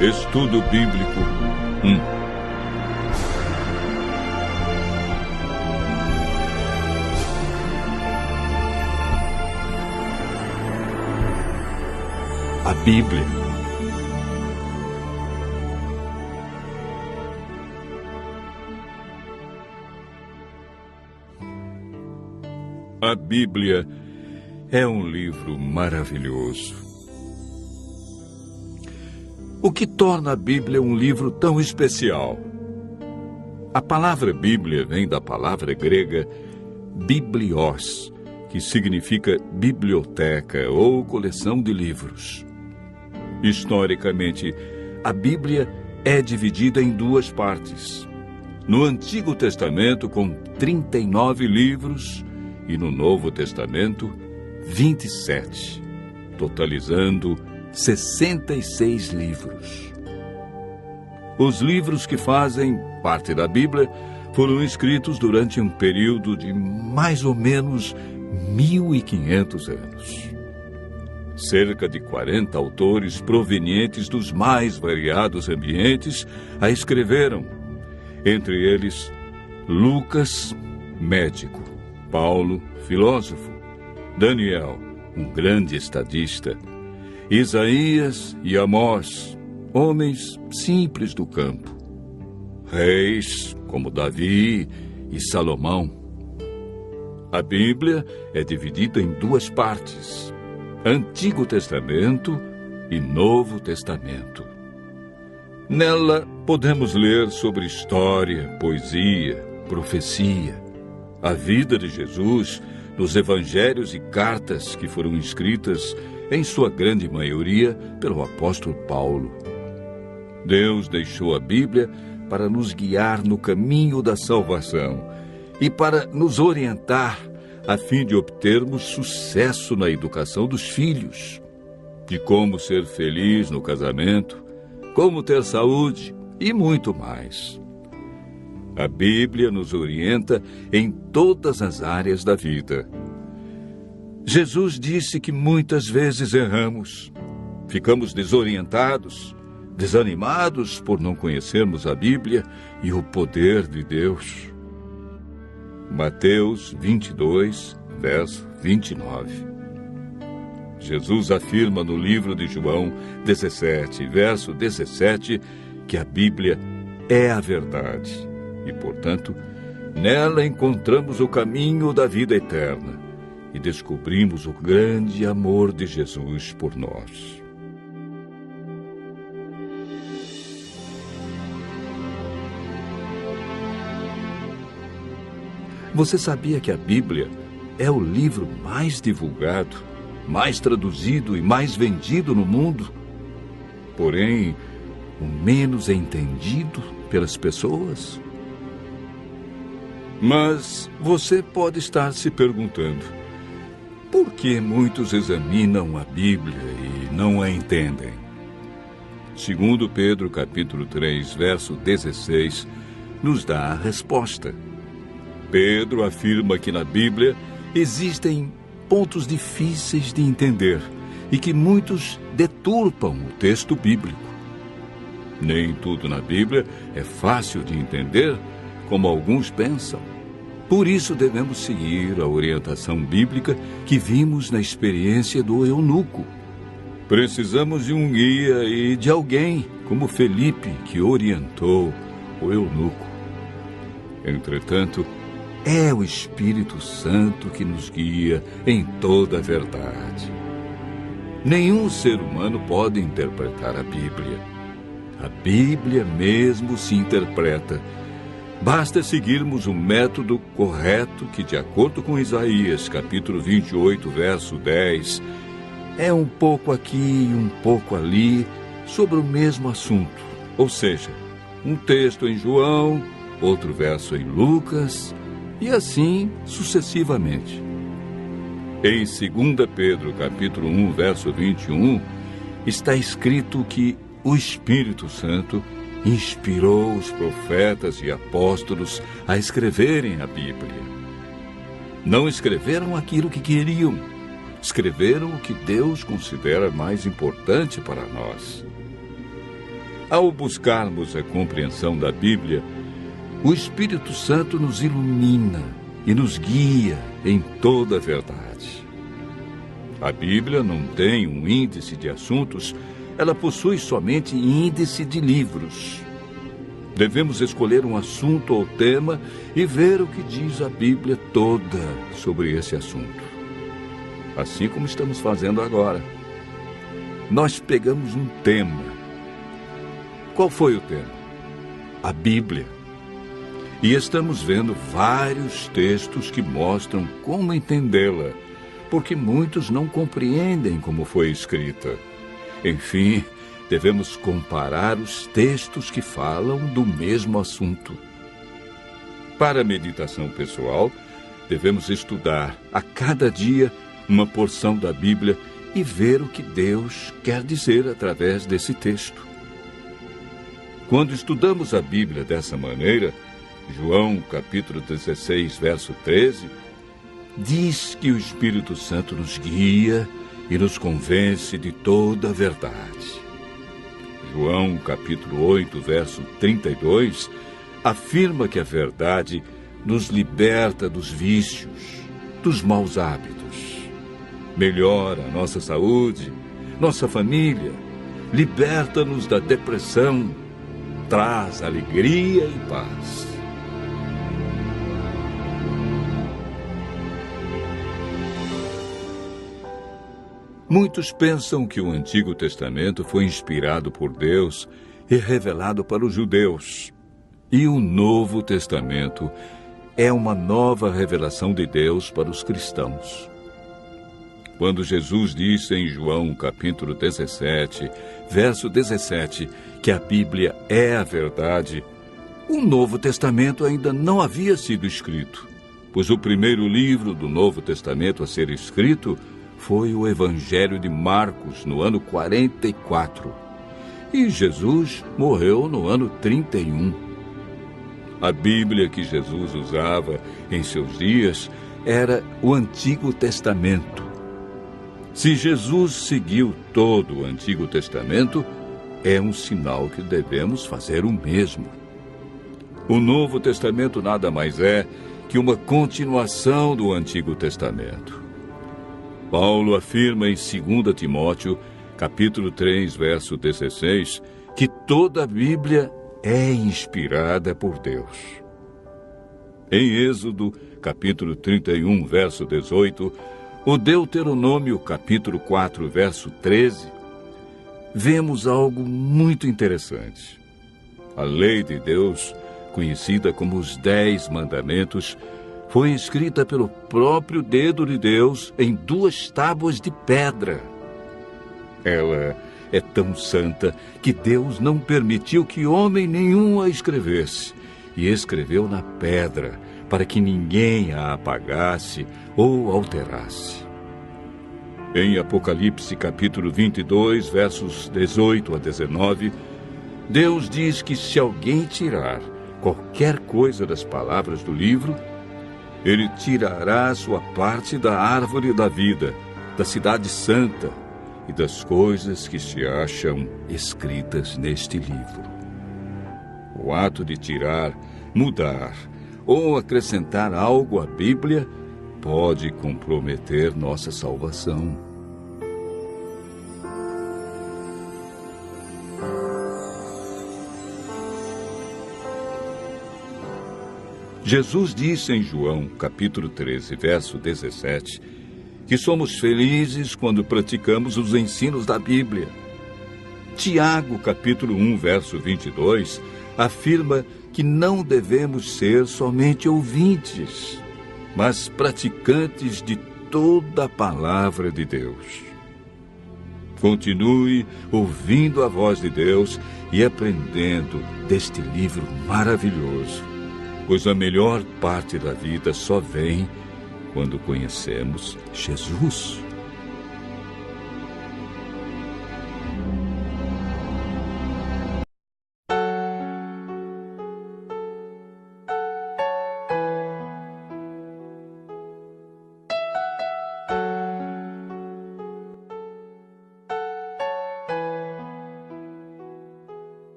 Estudo Bíblico 1. A Bíblia. A Bíblia é um livro maravilhoso. O que torna a Bíblia um livro tão especial? A palavra Bíblia vem da palavra grega biblios, que significa biblioteca ou coleção de livros. Historicamente, a Bíblia é dividida em duas partes. No Antigo Testamento, com 39 livros, e no Novo Testamento, 27, totalizando 66 livros. Os livros que fazem parte da Bíblia foram escritos durante um período de mais ou menos 1.500 anos. Cerca de 40 autores provenientes dos mais variados ambientes a escreveram. Entre eles, Lucas, médico; Paulo, filósofo; Daniel, um grande estadista; Isaías e Amós, homens simples do campo; reis como Davi e Salomão. A Bíblia é dividida em duas partes: Antigo Testamento e Novo Testamento. Nela podemos ler sobre história, poesia, profecia, a vida de Jesus, nos evangelhos e cartas que foram escritas, em sua grande maioria, pelo apóstolo Paulo. Deus deixou a Bíblia para nos guiar no caminho da salvação e para nos orientar a fim de obtermos sucesso na educação dos filhos, de como ser feliz no casamento, como ter saúde e muito mais. A Bíblia nos orienta em todas as áreas da vida. Jesus disse que muitas vezes erramos, ficamos desorientados, desanimados por não conhecermos a Bíblia e o poder de Deus. Mateus 22, verso 29. Jesus afirma no livro de João 17, verso 17, que a Bíblia é a verdade e, portanto, nela encontramos o caminho da vida eterna e descobrimos o grande amor de Jesus por nós. Você sabia que a Bíblia é o livro mais divulgado, mais traduzido e mais vendido no mundo? Porém, o menos entendido pelas pessoas? Mas você pode estar se perguntando: por que muitos examinam a Bíblia e não a entendem? Segundo Pedro, capítulo 3, verso 16, nos dá a resposta. Pedro afirma que na Bíblia existem pontos difíceis de entender e que muitos deturpam o texto bíblico. Nem tudo na Bíblia é fácil de entender, como alguns pensam. Por isso devemos seguir a orientação bíblica que vimos na experiência do eunuco. Precisamos de um guia e de alguém como Felipe, que orientou o eunuco. Entretanto, é o Espírito Santo que nos guia em toda a verdade. Nenhum ser humano pode interpretar a Bíblia. A Bíblia mesmo se interpreta. Basta seguirmos o método correto que, de acordo com Isaías, capítulo 28, verso 10, é um pouco aqui e um pouco ali sobre o mesmo assunto. Ou seja, um texto em João, outro verso em Lucas, e assim sucessivamente. Em 2 Pedro, capítulo 1, verso 21, está escrito que o Espírito Santo inspirou os profetas e apóstolos a escreverem a Bíblia. Não escreveram aquilo que queriam, escreveram o que Deus considera mais importante para nós. Ao buscarmos a compreensão da Bíblia, o Espírito Santo nos ilumina e nos guia em toda a verdade. A Bíblia não tem um índice de assuntos, ela possui somente índice de livros. Devemos escolher um assunto ou tema e ver o que diz a Bíblia toda sobre esse assunto. Assim como estamos fazendo agora. Nós pegamos um tema. Qual foi o tema? A Bíblia. E estamos vendo vários textos que mostram como entendê-la, porque muitos não compreendem como foi escrita. Enfim, devemos comparar os textos que falam do mesmo assunto. Para a meditação pessoal, devemos estudar a cada dia uma porção da Bíblia e ver o que Deus quer dizer através desse texto. Quando estudamos a Bíblia dessa maneira, João capítulo 16, verso 13, diz que o Espírito Santo nos guia e nos convence de toda a verdade. João capítulo 8, verso 32, afirma que a verdade nos liberta dos vícios, dos maus hábitos, melhora a nossa saúde, nossa família, liberta-nos da depressão, traz alegria e paz. Muitos pensam que o Antigo Testamento foi inspirado por Deus e revelado para os judeus. E o Novo Testamento é uma nova revelação de Deus para os cristãos. Quando Jesus disse em João capítulo 17, verso 17, que a Bíblia é a verdade, o Novo Testamento ainda não havia sido escrito, pois o primeiro livro do Novo Testamento a ser escrito foi o Evangelho de Marcos, no ano 44. E Jesus morreu no ano 31. A Bíblia que Jesus usava em seus dias era o Antigo Testamento. Se Jesus seguiu todo o Antigo Testamento, é um sinal que devemos fazer o mesmo. O Novo Testamento nada mais é que uma continuação do Antigo Testamento. Paulo afirma em 2 Timóteo, capítulo 3, verso 16, que toda a Bíblia é inspirada por Deus. Em Êxodo, capítulo 31, verso 18, o Deuteronômio, capítulo 4, verso 13, vemos algo muito interessante. A lei de Deus, conhecida como os 10 Mandamentos, foi escrita pelo próprio dedo de Deus em 2 tábuas de pedra. Ela é tão santa que Deus não permitiu que homem nenhum a escrevesse, e escreveu na pedra para que ninguém a apagasse ou alterasse. Em Apocalipse capítulo 22, versos 18 a 19, Deus diz que se alguém tirar qualquer coisa das palavras do livro, Ele tirará sua parte da árvore da vida, da cidade santa e das coisas que se acham escritas neste livro. O ato de tirar, mudar ou acrescentar algo à Bíblia pode comprometer nossa salvação. Jesus disse em João, capítulo 13, verso 17, que somos felizes quando praticamos os ensinos da Bíblia. Tiago, capítulo 1, verso 22, afirma que não devemos ser somente ouvintes, mas praticantes de toda a palavra de Deus. Continue ouvindo a voz de Deus e aprendendo deste livro maravilhoso, pois a melhor parte da vida só vem quando conhecemos Jesus.